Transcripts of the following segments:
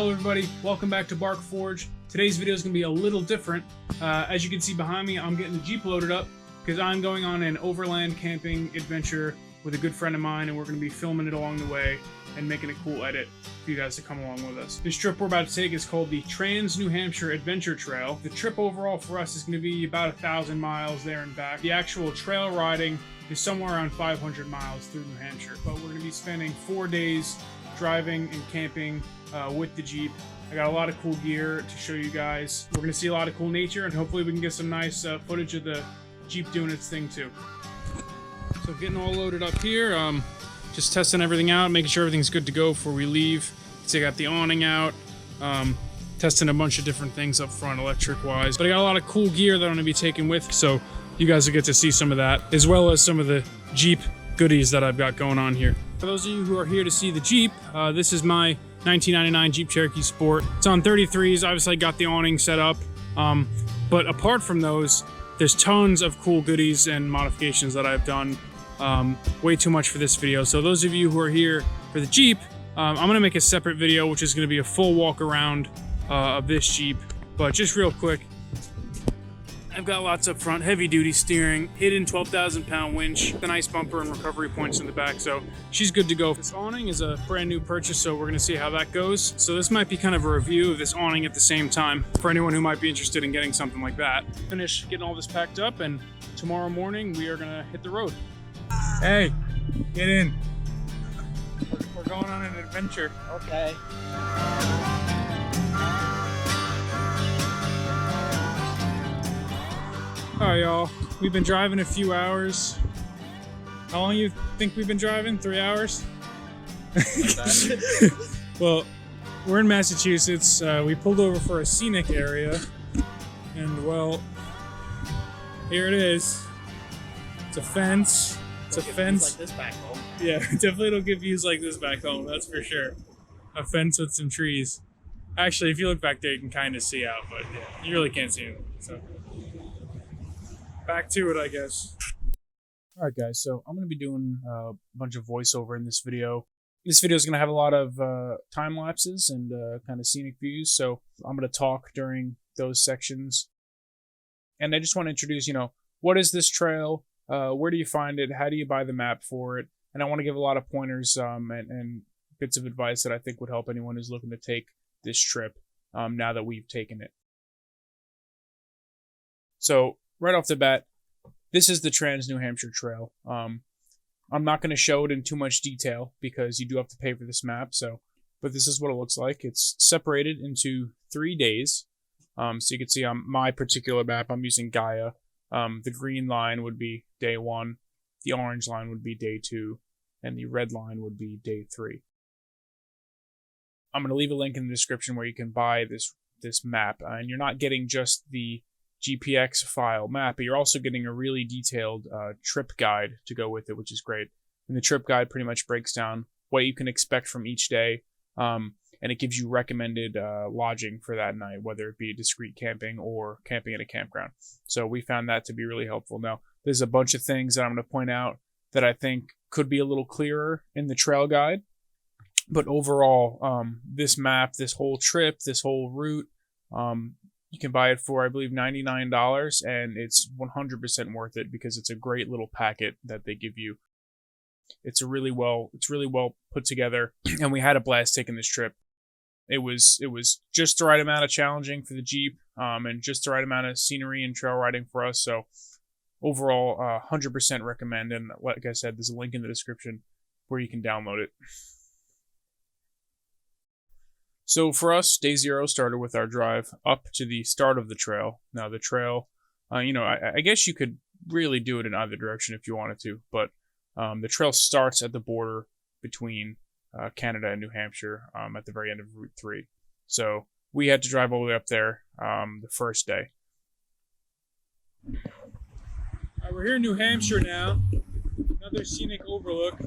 Hello everybody, welcome back to Bark Forge. Today's video is going to be a little different. As you can see behind me, I'm getting the Jeep loaded up because I'm going on an overland camping adventure with a good friend of mine, and we're going to be filming it along the way and making a cool edit for you guys to come along with us. This trip we're about to take is called the Trans-New Hampshire Adventure Trail. The trip overall for us is going to be about 1,000 miles there and back. The actual trail riding is somewhere around 500 miles through New Hampshire, but we're going to be spending 4 days driving and camping with the Jeep. I got a lot of cool gear to show you guys. We're going to see a lot of cool nature, and hopefully we can get some nice footage of the Jeep doing its thing too. So getting all loaded up here, just testing everything out, making sure everything's good to go before we leave. So I got the awning out, testing a bunch of different things up front electric wise. But I got a lot of cool gear that I'm going to be taking with, so you guys will get to see some of that, as well as some of the Jeep goodies that I've got going on here. For those of you who are here to see the Jeep, this is my 1999 Jeep Cherokee Sport. It's on 33s. Obviously I got the awning set up, but apart from those, there's tons of cool goodies and modifications that I've done. Way too much for this video. So those of you who are here for the Jeep, I'm gonna make a separate video, which is gonna be a full walk around of this Jeep. But just real quick, I've got lots up front, heavy duty steering, hidden 12,000 pound winch, the nice bumper and recovery points in the back, so she's good to go. This awning is a brand new purchase, so we're gonna see how that goes. So this might be kind of a review of this awning at the same time for anyone who might be interested in getting something like that. Finish getting all this packed up, and tomorrow morning we are gonna hit the road. Hey, get in. We're going on an adventure. Okay. Alright y'all, we've been driving a few hours. How long you think we've been driving? 3 hours? Well, we're in Massachusetts. We pulled over for a scenic area, and well, here it is. It's a fence. It's a fence. Like this back home. Yeah, definitely don't get views like this back home, that's for sure. A fence with some trees. Actually, if you look back there, you can kind of see out, but yeah, you really can't see it. So, back to it, I guess. Alright guys, so I'm going to be doing a bunch of voiceover in this video. This video is going to have a lot of time lapses and kind of scenic views, so I'm going to talk during those sections. And I just want to introduce, what is this trail? Where do you find it? How do you buy the map for it? And I want to give a lot of pointers and bits of advice that I think would help anyone who's looking to take this trip now that we've taken it. So right off the bat, this is the Trans-New Hampshire Trail. I'm not going to show it in too much detail because you do have to pay for this map. But this is what it looks like. It's separated into 3 days. So you can see on my particular map, I'm using Gaia. The green line would be day 1, the orange line would be day 2, and the red line would be day 3. I'm going to leave a link in the description where you can buy this map, and you're not getting just the GPX file map, but you're also getting a really detailed trip guide to go with it, which is great. And the trip guide pretty much breaks down what you can expect from each day, and it gives you recommended lodging for that night, whether it be discreet camping or camping at a campground. So we found that to be really helpful. Now, there's a bunch of things that I'm going to point out that I think could be a little clearer in the trail guide. But overall, this map, this whole trip, this whole route, you can buy it for, I believe, $99, and it's 100% worth it because it's a great little packet that they give you. It's really well put together, and we had a blast taking this trip. It was just the right amount of challenging for the Jeep, and just the right amount of scenery and trail riding for us. So overall, 100% recommend. And like I said, there's a link in the description where you can download it. So for us, day 0 started with our drive up to the start of the trail. Now the trail, I guess you could really do it in either direction if you wanted to, but the trail starts at the border between Canada and New Hampshire at the very end of Route 3. So we had to drive all the way up there the first day. All right, we're here in New Hampshire now. Another scenic overlook.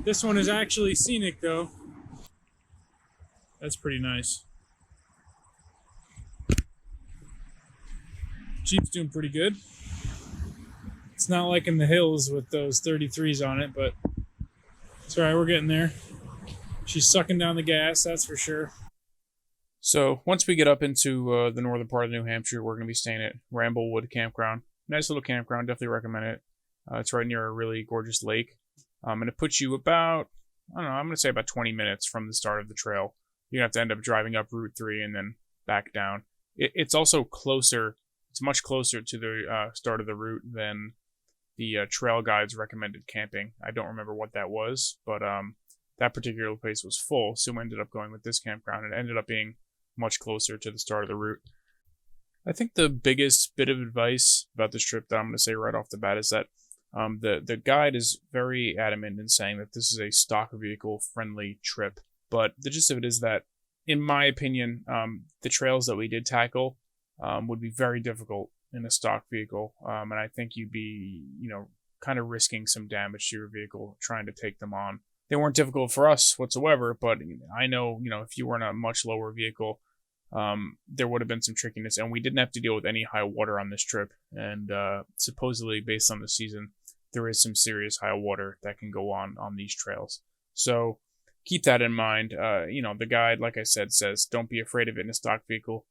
This one is actually scenic though. That's pretty nice. Jeep's doing pretty good. It's not like in the hills with those 33s on it, but it's alright, we're getting there. She's sucking down the gas, that's for sure. So once we get up into the northern part of New Hampshire, we're going to be staying at Ramblewood Campground. Nice little campground, definitely recommend it. It's right near a really gorgeous lake. And it puts you about, I don't know, I'm going to say about 20 minutes from the start of the trail. You have to end up driving up Route 3 and then back down. It's also closer, it's much closer to the start of the route than the trail guide's recommended camping. I don't remember what that was, but that particular place was full, so we ended up going with this campground, and it ended up being much closer to the start of the route. I think the biggest bit of advice about this trip that I'm going to say right off the bat is that the guide is very adamant in saying that this is a stock vehicle friendly trip, but the gist of it is that, in my opinion, the trails that we did tackle would be very difficult in a stock vehicle, and I think you'd be, kind of risking some damage to your vehicle trying to take them on. They weren't difficult for us whatsoever, but I know, if you were in a much lower vehicle, there would have been some trickiness, and we didn't have to deal with any high water on this trip. And supposedly, based on the season, there is some serious high water that can go on these trails. So keep that in mind. The guide, like I said, says don't be afraid of it in a stock vehicle.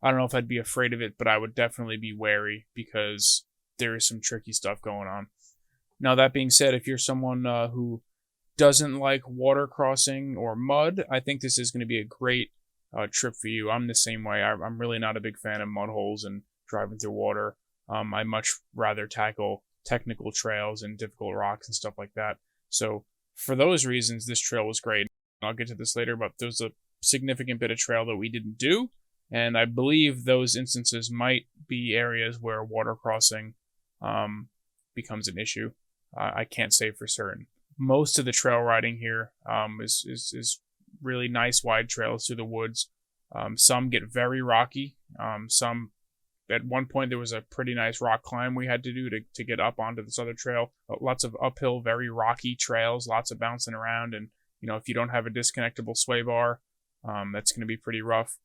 I don't know if I'd be afraid of it, but I would definitely be wary because there is some tricky stuff going on. Now, that being said, if you're someone who doesn't like water crossing or mud, I think this is going to be a great trip for you. I'm the same way. I'm really not a big fan of mud holes and driving through water. I much rather tackle technical trails and difficult rocks and stuff like that. So for those reasons, this trail was great. I'll get to this later, but there's a significant bit of trail that we didn't do, and I believe those instances might be areas where water crossing becomes an issue. I can't say for certain. Most of the trail riding here is really nice wide trails through the woods. Some get very rocky. Some, at one point, there was a pretty nice rock climb we had to do to get up onto this other trail. Lots of uphill, very rocky trails, lots of bouncing around. And, if you don't have a disconnectable sway bar, that's going to be pretty rough.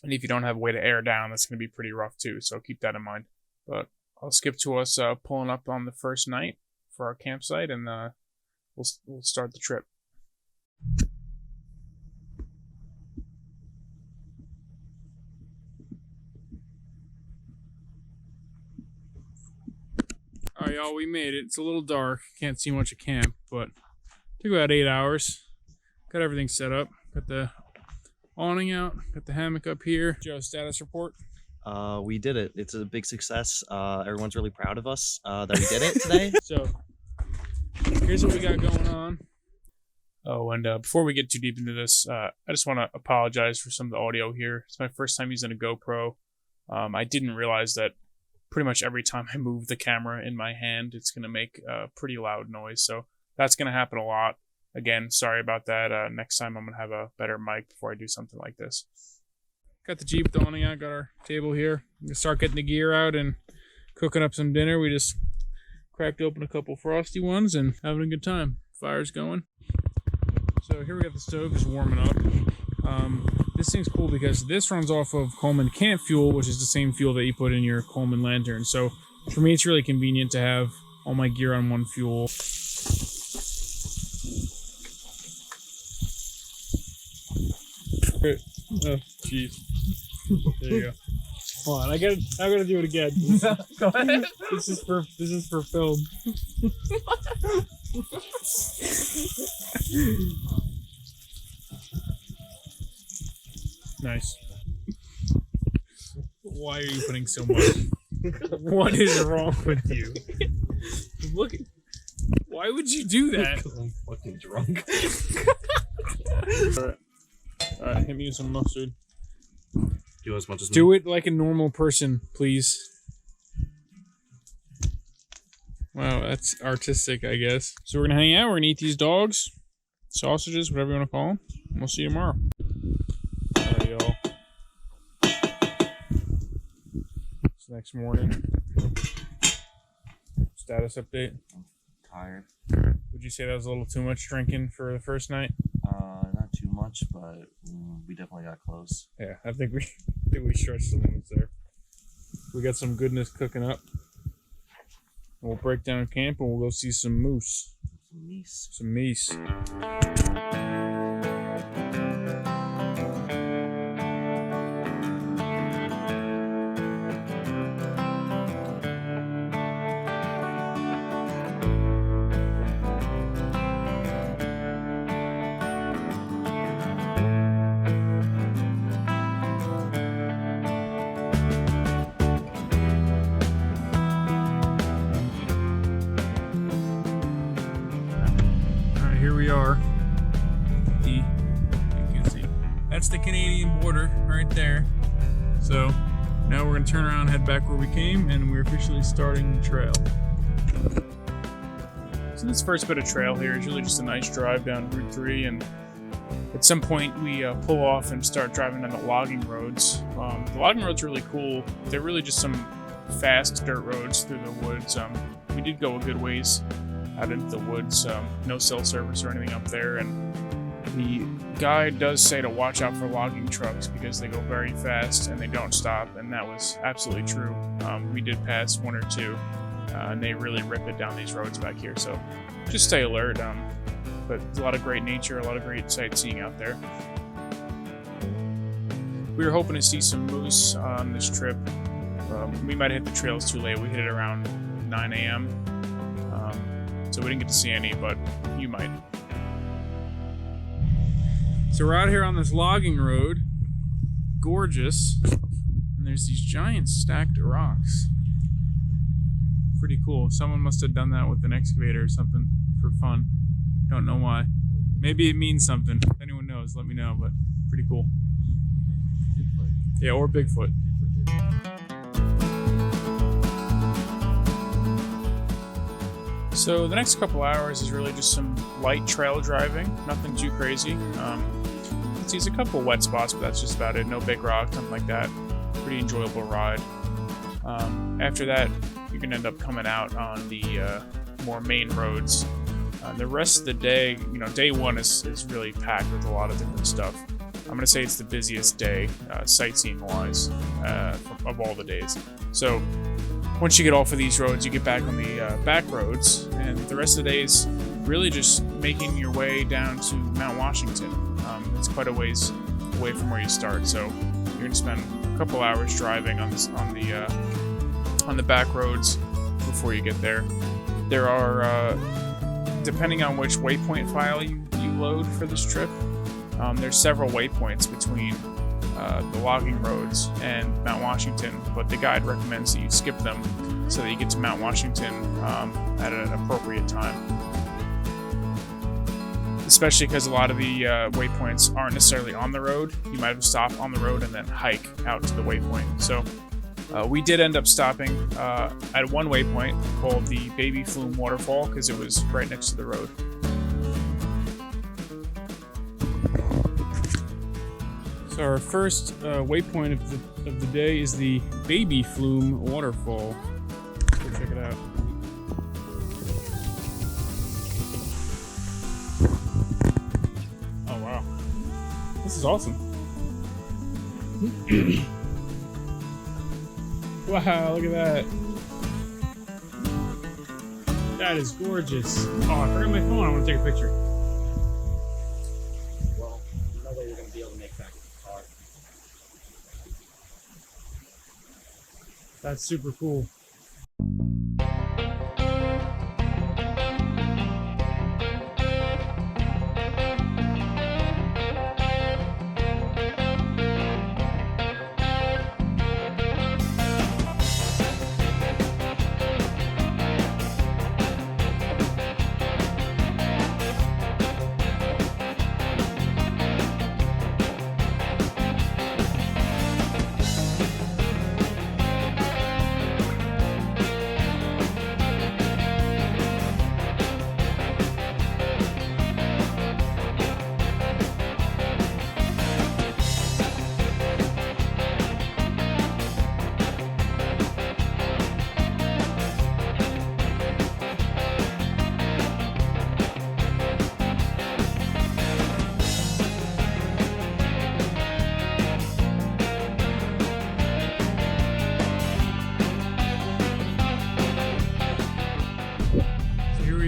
And if you don't have a way to air down, that's going to be pretty rough too. So keep that in mind. But I'll skip to us pulling up on the first night for our campsite, and we'll start the trip. All right, y'all, we made it. It's a little dark. Can't see much of camp, but took about 8 hours. Got everything set up. Got the awning out. Got the hammock up here. Joe, status report? We did it. It's a big success. Everyone's really proud of us that we did it today. So here's what we got going on. Oh, and before we get too deep into this, I just want to apologize for some of the audio here. It's my first time using a GoPro. I didn't realize that pretty much every time I move the camera in my hand, it's going to make a pretty loud noise. So that's going to happen a lot. Again, sorry about that. Next time I'm going to have a better mic before I do something like this. Got the Jeep awning out, got our table here. I'm going to start getting the gear out and cooking up some dinner. We just cracked open a couple frosty ones and having a good time. Fire's going. So here we got the stove just warming up. This thing's cool because this runs off of Coleman camp fuel, which is the same fuel that you put in your Coleman lantern. So for me, it's really convenient to have all my gear on one fuel. Oh, jeez. There you go. Hold on, I gotta do it again. Go ahead. This is for film. Nice. Why are you putting so much? What is wrong with you? Look at. Why would you do that? Because I'm fucking drunk. Alright, hit me with some mustard. Do as much as Do it like a normal person, please. Wow, that's artistic, I guess. So we're gonna hang out, we're gonna eat these dogs, sausages, whatever you want to call them, and we'll see you tomorrow. Alright, y'all. It's next morning. Status update. I'm tired. Would you say that was a little too much drinking for the first night? Not too much, but we definitely got close. Yeah, I think we stretched the limits there. We got some goodness cooking up. We'll break down camp and we'll go see some moose. Some meese. the Canadian border right there. So now we're gonna turn around and head back where we came, and we're officially starting the trail. So this first bit of trail here is really just a nice drive down Route 3, and at some point we pull off and start driving down the logging roads. The logging roads are really cool. They're really just some fast dirt roads through the woods. We did go a good ways out into the woods, no cell service or anything up there, and the guide does say to watch out for logging trucks because they go very fast and they don't stop, and that was absolutely true. We did pass one or two, and they really rip it down these roads back here, so just stay alert. But there's a lot of great nature, a lot of great sightseeing out there. We were hoping to see some moose on this trip. We might have hit the trails too late. We hit it around 9 a.m. So we didn't get to see any, but you might. So we're out here on this logging road. Gorgeous. And there's these giant stacked rocks. Pretty cool. Someone must have done that with an excavator or something for fun. Don't know why. Maybe it means something. If anyone knows, let me know, but pretty cool. Bigfoot. Yeah, or Bigfoot. So the next couple hours is really just some light trail driving, nothing too crazy. You can see there's a couple wet spots, but that's just about it. No big rocks, nothing like that. Pretty enjoyable ride. After that, you're gonna end up coming out on the more main roads. The rest of the day, day one is really packed with a lot of different stuff. I'm gonna say it's the busiest day, sightseeing-wise, of all the days. So once you get off of these roads, you get back on the back roads, and the rest of the day is really just making your way down to Mount Washington. It's quite a ways away from where you start, so you're gonna spend a couple hours driving on the back roads before you get there. There are, depending on which waypoint file you load for this trip, there's several waypoints between the logging roads and Mount Washington, but the guide recommends that you skip them so that you get to Mount Washington at an appropriate time. Especially because a lot of the waypoints aren't necessarily on the road. You might have to stop on the road and then hike out to the waypoint. So we did end up stopping at one waypoint called the Baby Flume Waterfall because it was right next to the road. So our first waypoint of the day is the Baby Flume Waterfall. Let's go check it out. Oh wow, this is awesome. Wow, look at that. That is gorgeous. Oh, I forgot my phone. I want to take a picture. Well, no way you're going to be able to make that with the car. That's super cool.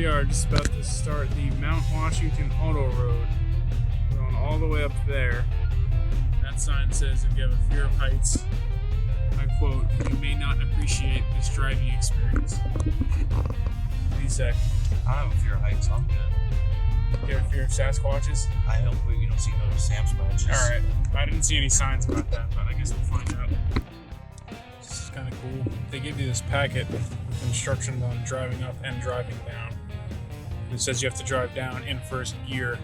Are just about to start the Mount Washington Auto Road. We're going all the way up there. That sign says if you have a fear of heights, I quote, you may not appreciate this driving experience. What do you say? I don't have a fear of heights, I'm good. You have a fear of Sasquatches? I hope we don't see no Sam scratches. Alright, I didn't see any signs about that, but I guess we'll find out. This is kind of cool. They give you this packet with instructions on driving up and driving down. It says you have to drive down in first gear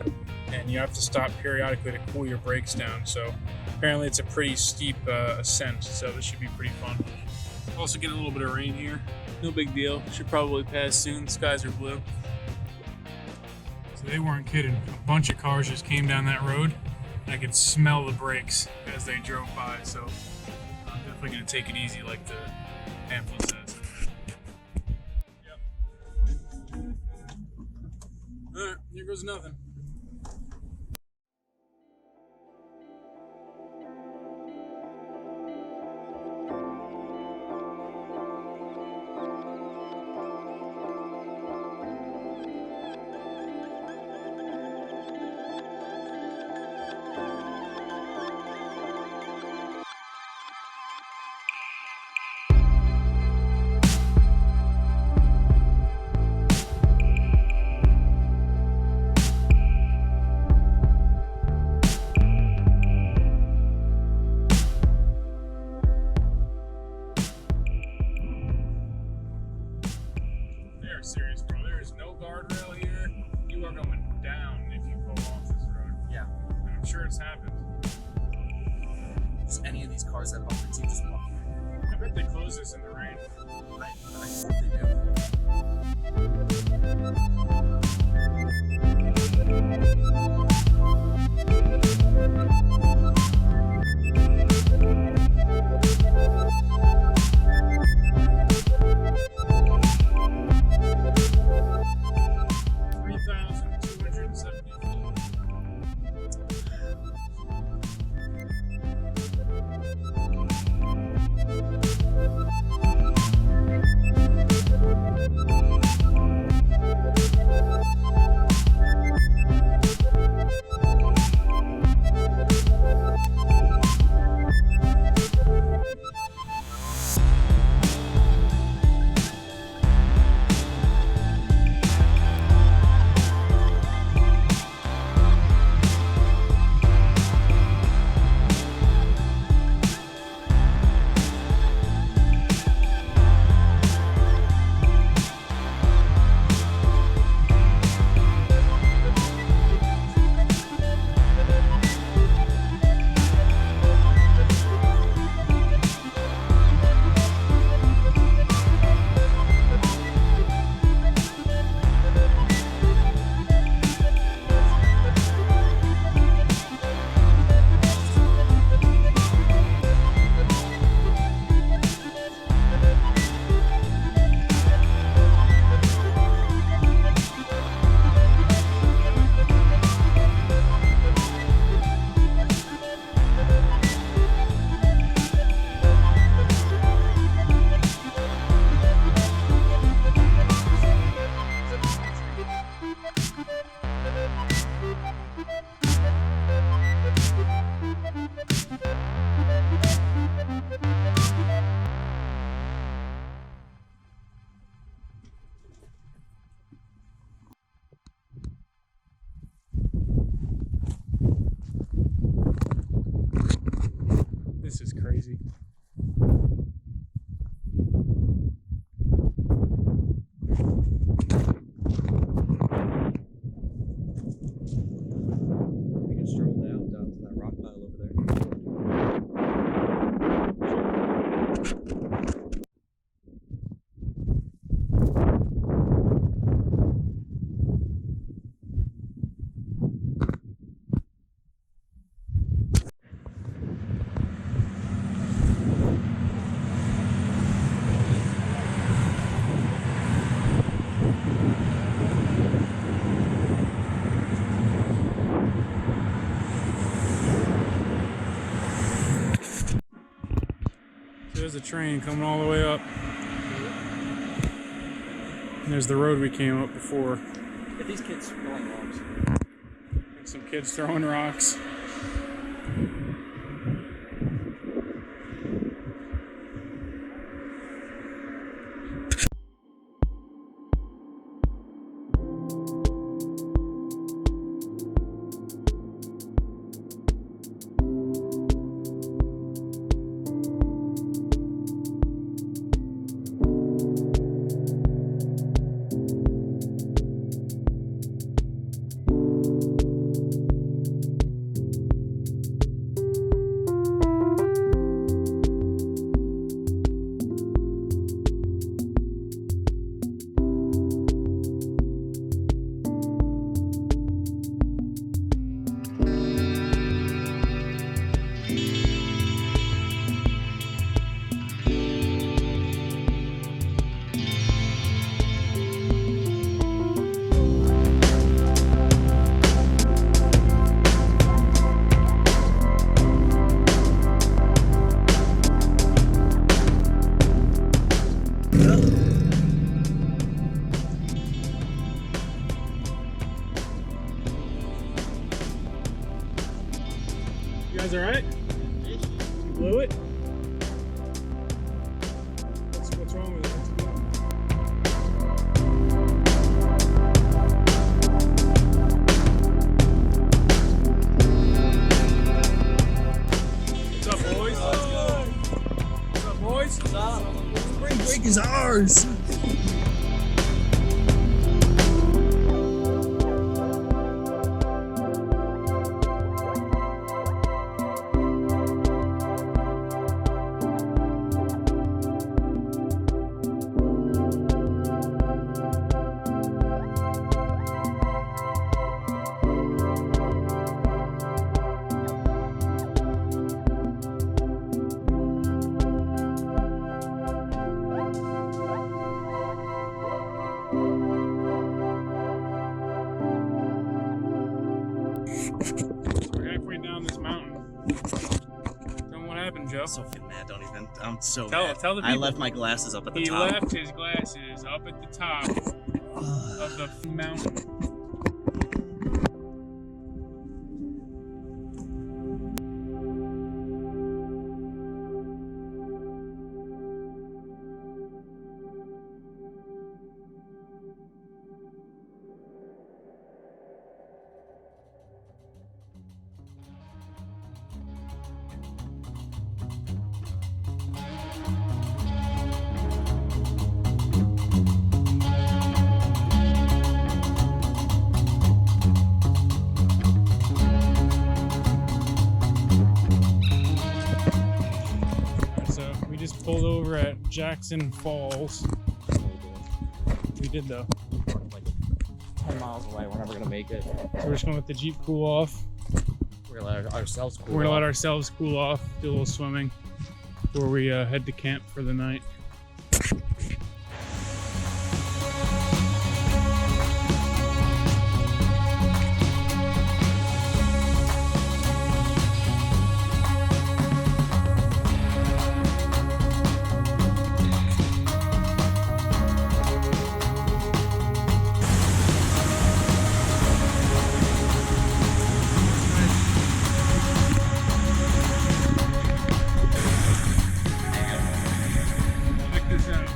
and you have to stop periodically to cool your brakes down. So apparently it's a pretty steep ascent, so this should be pretty fun. Also getting a little bit of rain here. No big deal. Should probably pass soon. Skies are blue. So they weren't kidding. A bunch of cars just came down that road. I could smell the brakes as they drove by, so I'm definitely going to take it easy like the pamphlet says. Yep. Alright, here goes nothing. Serious, bro. There is no guardrail here. You are going down if you go off this road. Yeah. And I'm sure it's happened. Does any of these cars have bumpers? You just walk through. I bet they close this in the rain. I think they do. This is crazy. We can stroll down to that rock pile over there. There's a train coming all the way up. And there's the road we came up before. Get these kids throwing rocks. And some kids throwing rocks. You guys alright? You blew it? What's wrong with it? What's up, boys? What's up, boys? What's up? Spring break is ours. We're halfway down this mountain. Tell me what happened, Joe. I'm so fucking mad. Don't even. I'm so Tell mad. the people. I left my glasses up at the He top. left his glasses up at the top of the mountain. So we just pulled over at Jackson Falls. We did though. Like 10 miles away. We're never gonna make it. So we're just gonna let the Jeep cool off. We're gonna let ourselves cool. We're gonna off. let ourselves cool off, do a little swimming before we head to camp for the night. Check this out.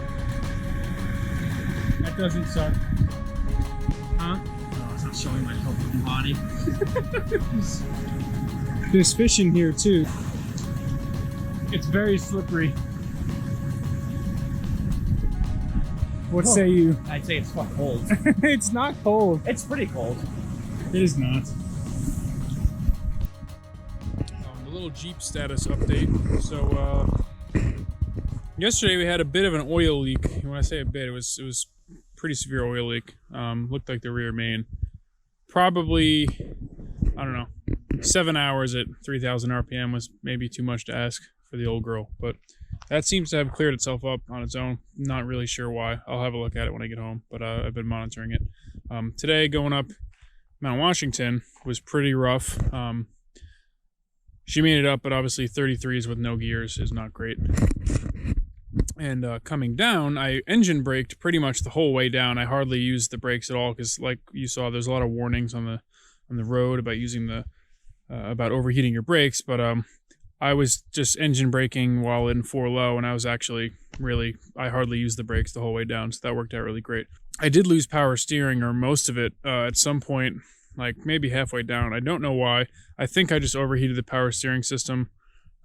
That doesn't suck. Huh? Oh, it's not showing my whole fucking body. There's fish in here too. It's very slippery. What say you? I'd say it's fucking cold. It's not cold. It's pretty cold. It is not. The little Jeep status update. So, yesterday we had a bit of an oil leak. When I say a bit, it was pretty severe oil leak. Looked like the rear main. Probably, I don't know, 7 hours at 3,000 RPM was maybe too much to ask for the old girl, but that seems to have cleared itself up on its own. Not really sure why. I'll have a look at it when I get home, but I've been monitoring it. Today, going up Mount Washington was pretty rough. She made it up, but obviously 33s with no gears is not great. And coming down, I engine braked pretty much the whole way down. I hardly used the brakes at all because, like you saw, there's a lot of warnings on the road about using the about overheating your brakes. But I was just engine braking while in 4 low, and I was actually I hardly used the brakes the whole way down, so that worked out really great. I did lose power steering, or most of it, at some point, like maybe halfway down. I don't know why. I think I just overheated the power steering system.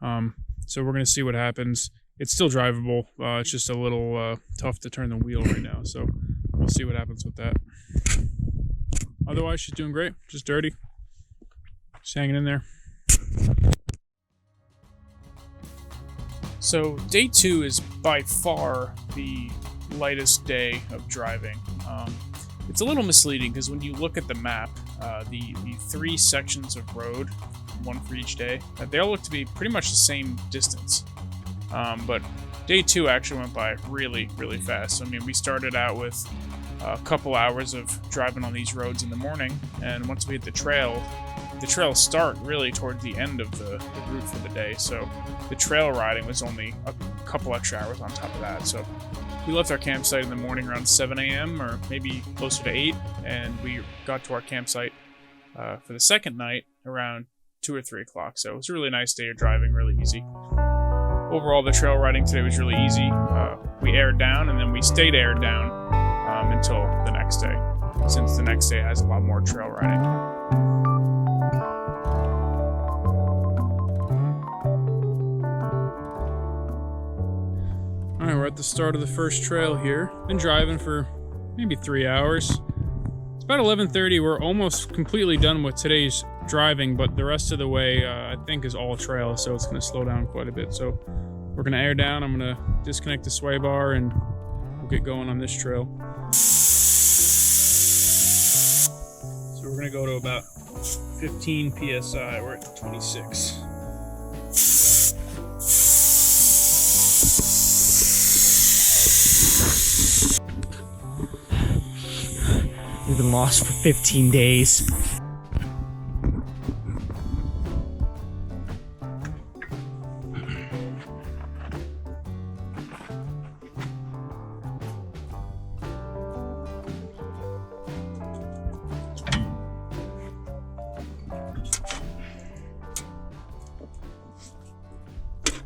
So we're going to see what happens. It's still drivable. It's just a little tough to turn the wheel right now, so we'll see what happens with that. Otherwise, she's doing great. Just dirty. Just hanging in there. So day 2 is by far the lightest day of driving. It's a little misleading because when you look at the map, the 3 sections of road, one for each day, they all look to be pretty much the same distance. But day 2 actually went by really, really fast. I mean, we started out with a couple hours of driving on these roads in the morning, and once we hit the trails start really towards the end of the route for the day. So the trail riding was only a couple extra hours on top of that. So We left our campsite in the morning around 7 a.m. or maybe closer to 8, and we got to our campsite for the second night around 2 or 3 o'clock. So it was a really nice day of driving, really easy. Overall, the trail riding today was really easy. We aired down, and then we stayed aired down until the next day, since the next day has a lot more trail riding. Alright, we're at the start of the first trail here. Been driving for maybe 3 hours. It's about 11:30. We're almost completely done with today's driving, but the rest of the way I think is all trail, so it's going to slow down quite a bit. So we're going to air down. I'm going to disconnect the sway bar and we'll get going on this trail. So we're going to go to about 15 psi. We're at 26. We've been lost for 15 days.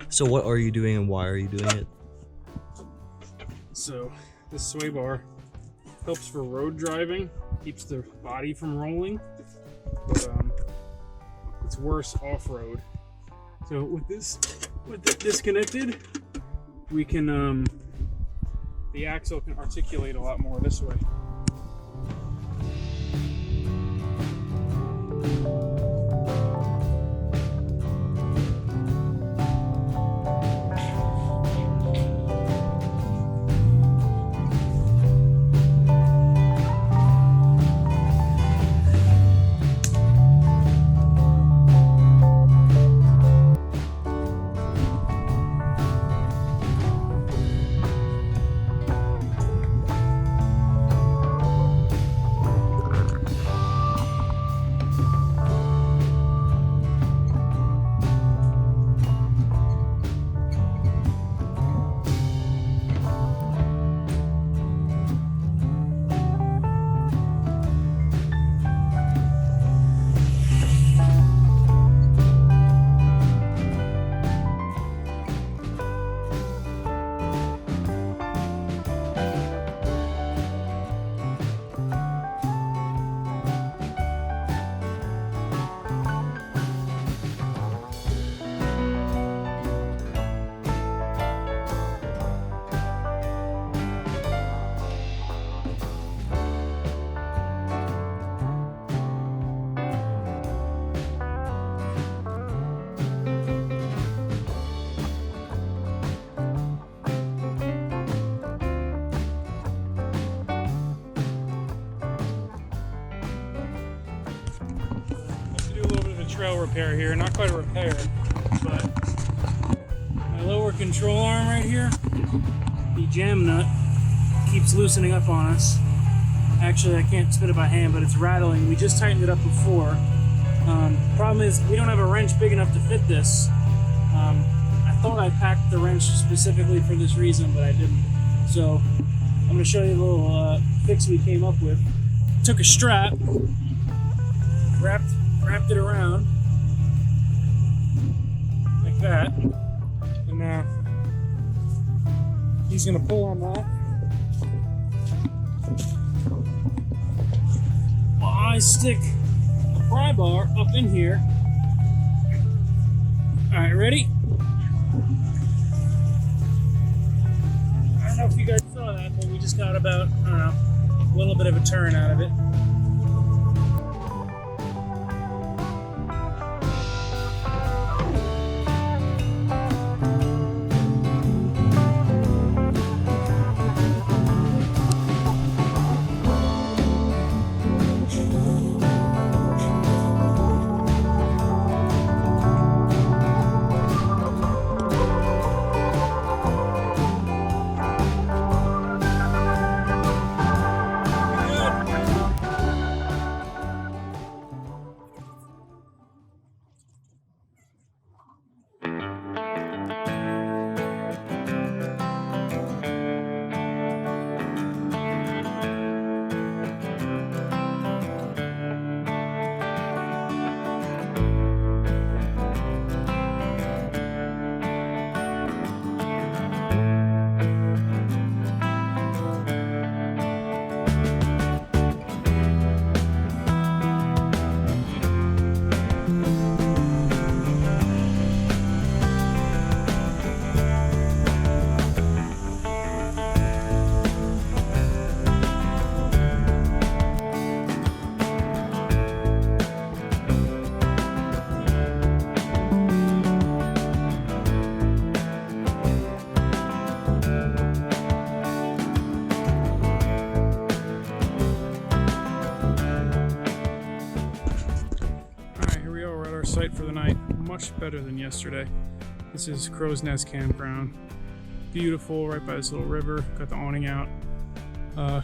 So what are you doing and why are you doing it? So this sway bar helps for road driving, keeps the body from rolling, but it's worse off-road. So with it disconnected, we can the axle can articulate a lot more this way. Trail repair here, not quite a repair, but my lower control arm right here, the jam nut keeps loosening up on us. Actually, I can't spin it by hand, but it's rattling. We just tightened it up before. Problem is, we don't have a wrench big enough to fit this. I thought I packed the wrench specifically for this reason, but I didn't. So I'm going to show you a little fix we came up with. Took a strap, wrapped it around like that, and now he's gonna pull on that while I stick a pry bar up in here. Alright, ready? I don't know if you guys saw that, but we just got about, I don't know, a little bit of a turn out of it. campsite for the night. Much better than yesterday. This is Crow's Nest Campground. Beautiful, right by this little river. Got the awning out.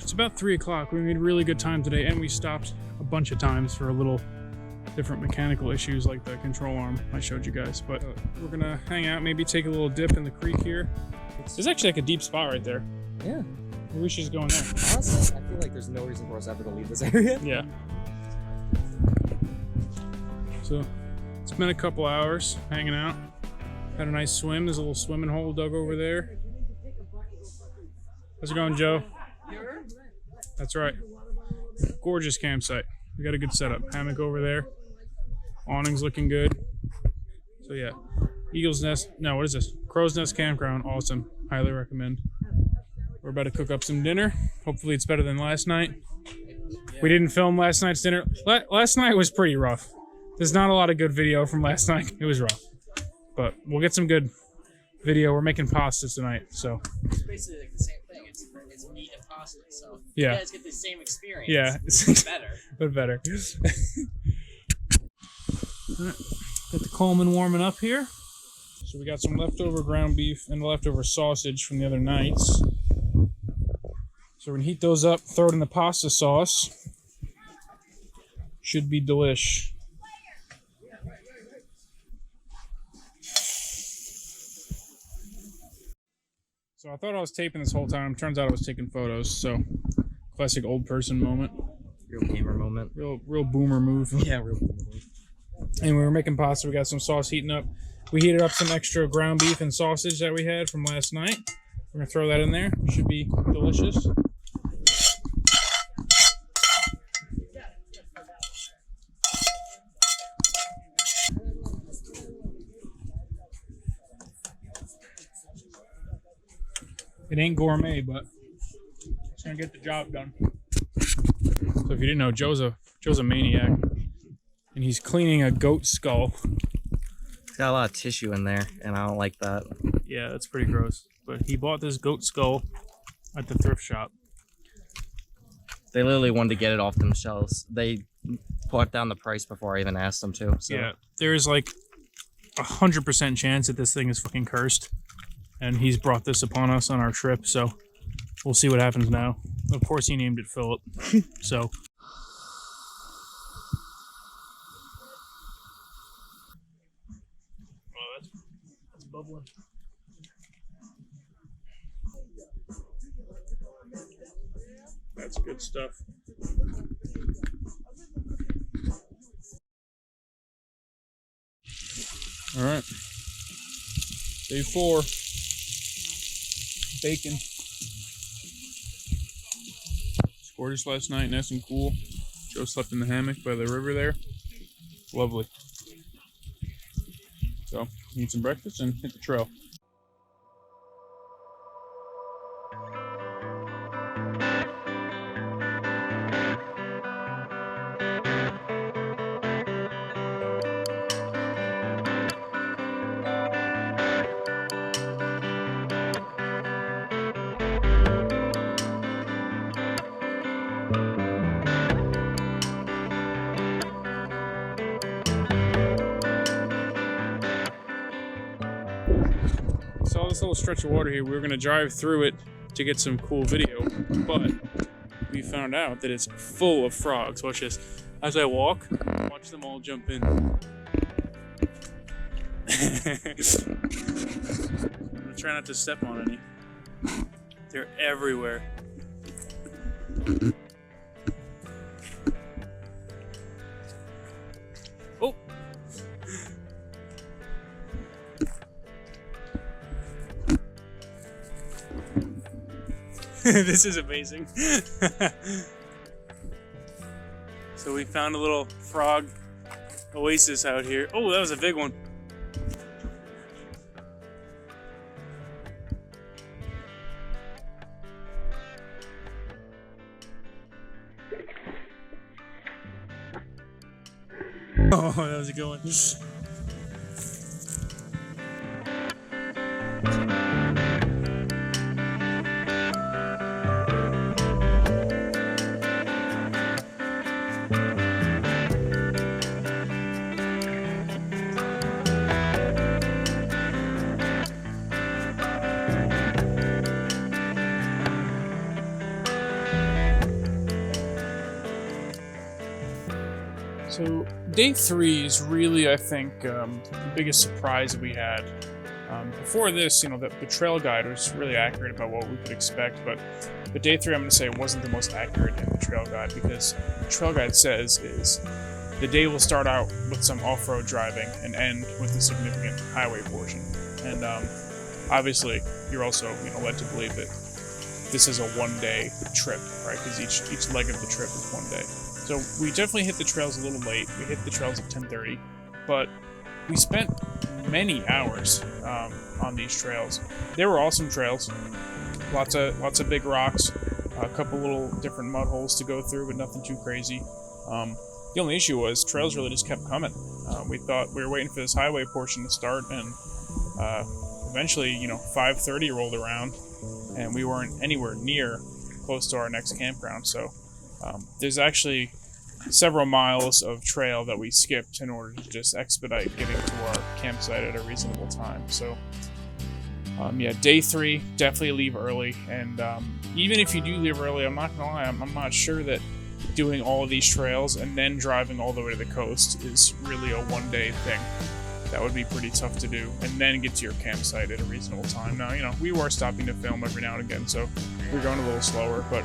It's about 3 o'clock. We made really good time today, and we stopped a bunch of times for a little different mechanical issues like the control arm I showed you guys. But we're gonna hang out, maybe take a little dip in the creek here. There's actually like a deep spot right there. Yeah. Maybe we should just go in there. Honestly, I feel like there's no reason for us ever to leave this area. Yeah. So it's been a couple hours hanging out. Had a nice swim. There's a little swimming hole dug over there. How's it going, Joe? That's right. Gorgeous campsite. We got a good setup. Hammock over there. Awning's looking good. So yeah, Eagle's Nest. No, what is this? Crow's Nest Campground. Awesome. Highly recommend. We're about to cook up some dinner. Hopefully it's better than last night. We didn't film last night's dinner. Last night was pretty rough. There's not a lot of good video from last night. It was rough. But we'll get some good video. We're making pasta tonight, so. It's basically like the same thing. It's meat and pasta, so Yeah. you guys get the same experience. Yeah. It's better. But better. Alright. Got the Coleman warming up here. So we got some leftover ground beef and leftover sausage from the other nights. So we're gonna heat those up, throw it in the pasta sauce. Should be delish. So I thought I was taping this whole time. Turns out I was taking photos. So classic old person moment. Real gamer moment. Real boomer move. Yeah, real gamer moment. And we were making pasta. We got some sauce heating up. We heated up some extra ground beef and sausage that we had from last night. We're gonna throw that in there. Should be delicious. It ain't gourmet, but it's gonna get the job done. So if you didn't know, Joe's a maniac, and he's cleaning a goat skull. It's got a lot of tissue in there, and I don't like that. Yeah, that's pretty gross. But he bought this goat skull at the thrift shop. They literally wanted to get it off themselves. They brought down the price before I even asked them to. So. Yeah, there's like 100% chance that this thing is fucking cursed. And he's brought this upon us on our trip, so we'll see what happens now. Of course, he named it Philip, so. Oh, that's bubbling. That's good stuff. All right. Day 4. Bacon. It's gorgeous last night, nice and cool. Joe slept in the hammock by the river there. Lovely. So, eat some breakfast and hit the trail. Saw this little stretch of water here. We were gonna drive through it to get some cool video, but we found out that it's full of frogs. Watch this. As I walk, watch them all jump in. I'm gonna try not to step on any. They're everywhere. Oh! This is amazing. So we found a little frog oasis out here. Oh, that was a big one. Oh, that was a good one. So day 3 is really, I think, the biggest surprise that we had. Before this, the trail guide was really accurate about what we could expect, but day 3, I'm going to say, wasn't the most accurate in the trail guide, because the trail guide says is the day will start out with some off-road driving and end with a significant highway portion. And obviously, you're also led to believe that this is a one-day trip, right? Because each leg of the trip is one day. So we definitely hit the trails a little late. We hit the trails at 10:30, but we spent many hours on these trails. They were awesome trails. Lots of big rocks, a couple little different mud holes to go through, but nothing too crazy. The only issue was trails really just kept coming. We thought we were waiting for this highway portion to start, and eventually, 5:30 rolled around, and we weren't anywhere near close to our next campground. So there's actually several miles of trail that we skipped in order to just expedite getting to our campsite at a reasonable time. So day 3, definitely leave early. And even if you do leave early, I'm not gonna lie, I'm not sure that doing all of these trails and then driving all the way to the coast is really a one-day thing. That would be pretty tough to do, and then get to your campsite at a reasonable time. Now, we were stopping to film every now and again, so we're going a little slower, but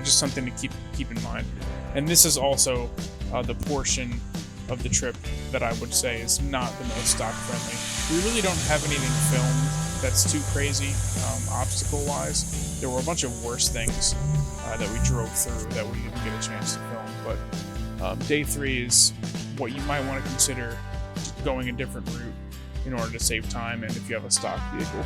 just something to keep in mind. And this is also the portion of the trip that I would say is not the most stock friendly. We really don't have anything filmed that's too crazy, obstacle-wise. There were a bunch of worse things that we drove through that we didn't get a chance to film. But day 3 is what you might want to consider going a different route in order to save time, and if you have a stock vehicle.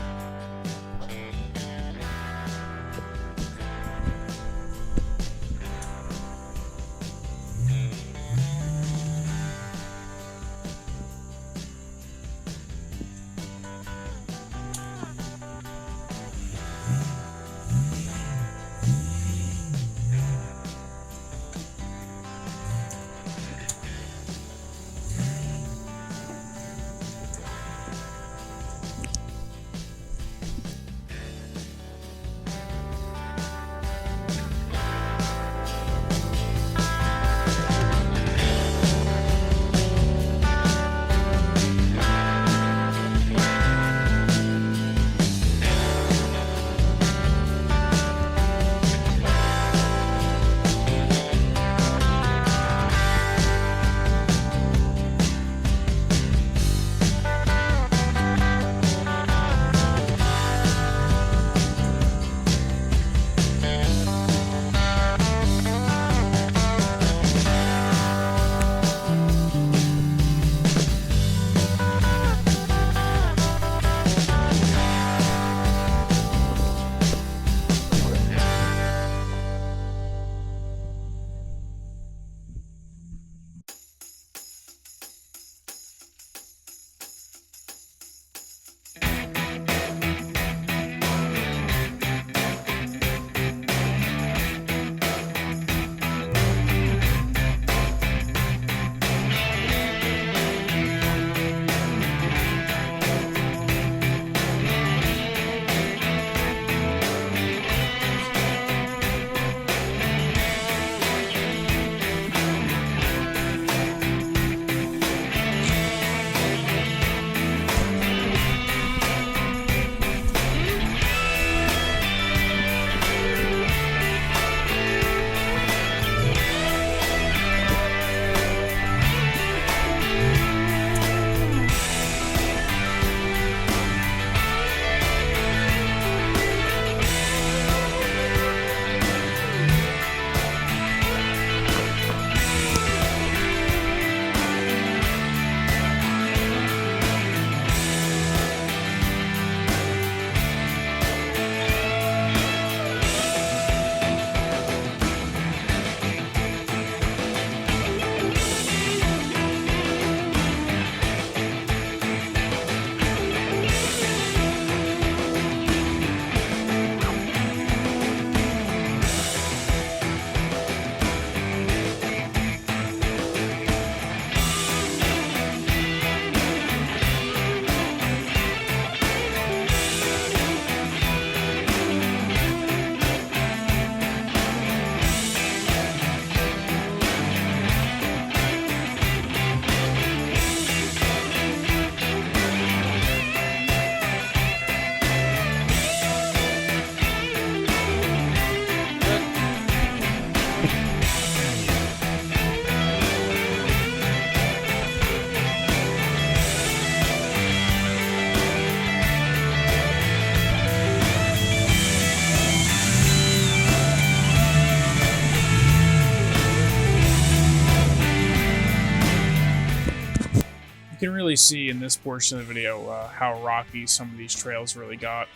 really see in this portion of the video how rocky some of these trails really got.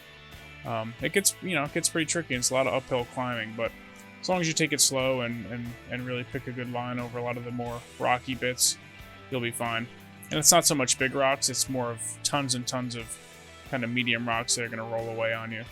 It gets pretty tricky. It's a lot of uphill climbing, but as long as you take it slow and really pick a good line over a lot of the more rocky bits, you'll be fine. And it's not so much big rocks, it's more of tons and tons of kind of medium rocks that are going to roll away on you.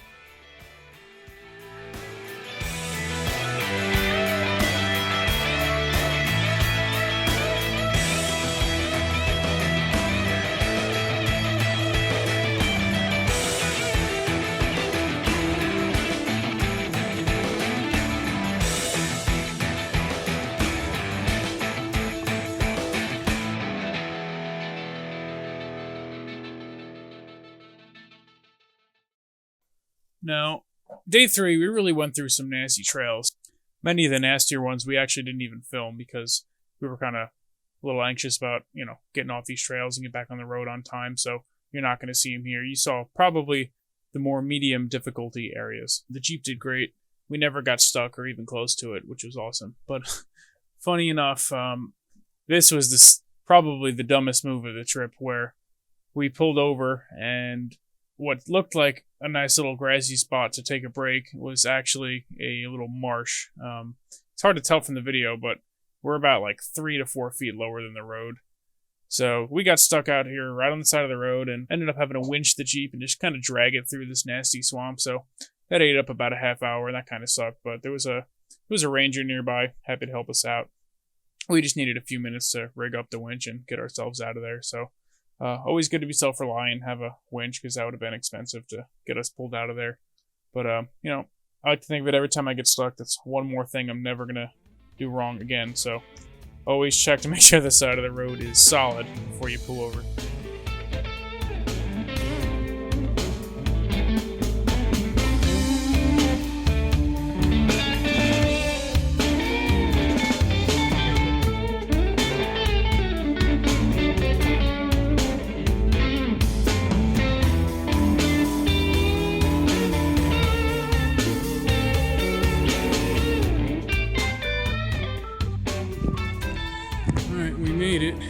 Now, day 3, we really went through some nasty trails. Many of the nastier ones we actually didn't even film because we were kind of a little anxious about, getting off these trails and get back on the road on time, so you're not going to see them here. You saw probably the more medium difficulty areas. The Jeep did great. We never got stuck or even close to it, which was awesome. But funny enough, this was probably the dumbest move of the trip, where we pulled over and what looked like a nice little grassy spot to take a break was actually a little marsh. It's hard to tell from the video, but we're about like 3 to 4 feet lower than the road. So we got stuck out here right on the side of the road and ended up having to winch the Jeep and just kind of drag it through this nasty swamp. So that ate up about a half hour, and that kind of sucked. But there was a ranger nearby, happy to help us out. We just needed a few minutes to rig up the winch and get ourselves out of there. So always good to be self-reliant, have a winch, because that would have been expensive to get us pulled out of there. But, I like to think of it every time I get stuck, that's one more thing I'm never going to do wrong again. So always check to make sure the side of the road is solid before you pull over.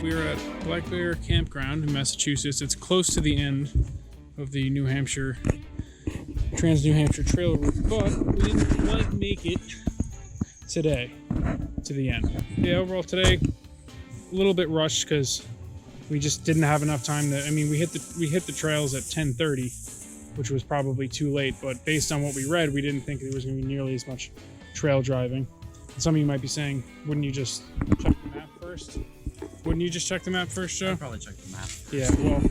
We're at Black Bear Campground in Massachusetts. It's close to the end of the New Hampshire, Trans New Hampshire Trail route, but we didn't quite make it today to the end. Yeah, overall today, a little bit rushed because we just didn't have enough time to. I mean, we hit the trails at 10:30, which was probably too late. But based on what we read, we didn't think there was going to be nearly as much trail driving. And some of you might be saying, "Wouldn't you just check the map first?" Wouldn't you just check the map first, Joe? I'd probably check the map. Yeah, well,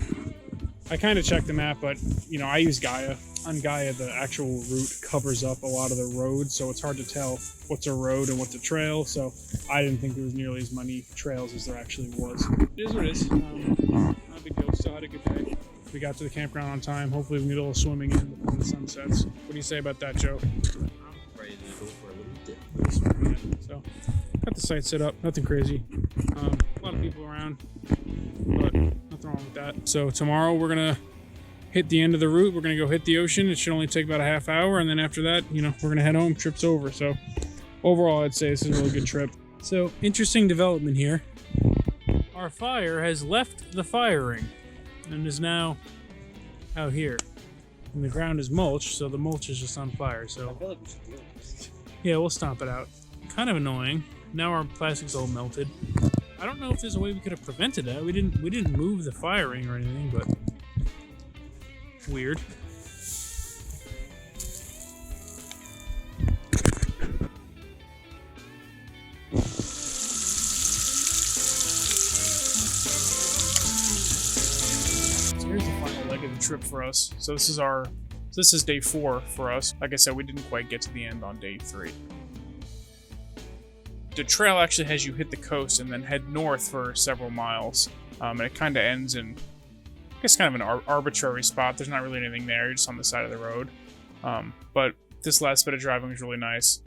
I kind of checked the map, but, I use Gaia. On Gaia, the actual route covers up a lot of the roads, so it's hard to tell what's a road and what's a trail, so I didn't think there was nearly as many trails as there actually was. It is what it is. Not a big deal. Still had a good day. We got to the campground on time. Hopefully we can get a little swimming in before the sun sets. What do you say about that, Joe? I'm ready to go for a little dip. So, got the site set up. Nothing crazy. A lot of people around, but nothing wrong with that. So tomorrow we're gonna hit the end of the route. We're gonna go hit the ocean. It should only take about a half hour, and then after that, we're gonna head home. Trip's over. So overall, I'd say this is a really good trip. So interesting development here. Our fire has left the firing and is now out here, and the ground is mulch, so the mulch is just on fire. So I feel like we should deal with this. yeah, we'll stomp it out. Kind of annoying. Now our plastic's all melted. I don't know if there's a way we could have prevented that. We didn't move the firing or anything, but weird. So here's the final leg of the trip for us. So this is day 4 for us. Like I said, we didn't quite get to the end on day 3. The trail actually has you hit the coast and then head north for several miles. And it kind of ends in, I guess, kind of an arbitrary spot. There's not really anything there. You're just on the side of the road. But this last bit of driving was really nice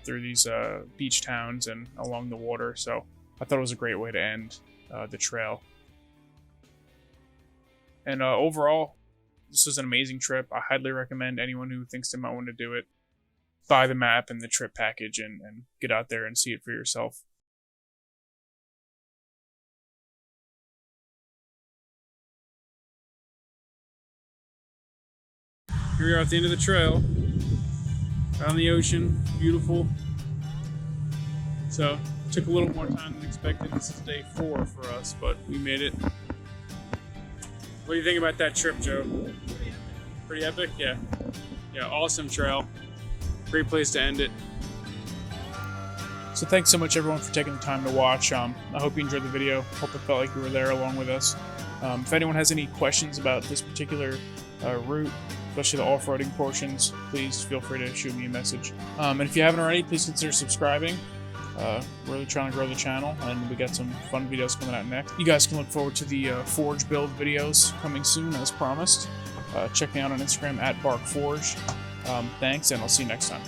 through these beach towns and along the water. So I thought it was a great way to end the trail. And overall, this was an amazing trip. I highly recommend anyone who thinks they might want to do it, buy the map and the trip package and get out there and see it for yourself. Here we are at the end of the trail. Out on the ocean, beautiful. So, took a little more time than expected. This is day 4 for us, but we made it. What do you think about that trip, Joe? Pretty epic? Yeah. Yeah, awesome trail. Great place to end it. So thanks so much everyone for taking the time to watch. I hope you enjoyed the video. Hope it felt like you were there along with us. If anyone has any questions about this particular route, especially the off-roading portions, please feel free to shoot me a message. And if you haven't already, please consider subscribing. We're really trying to grow the channel, and we got some fun videos coming out next. You guys can look forward to the Forge build videos coming soon, as promised. Check me out on Instagram at BarkForge. Thanks, and I'll see you next time.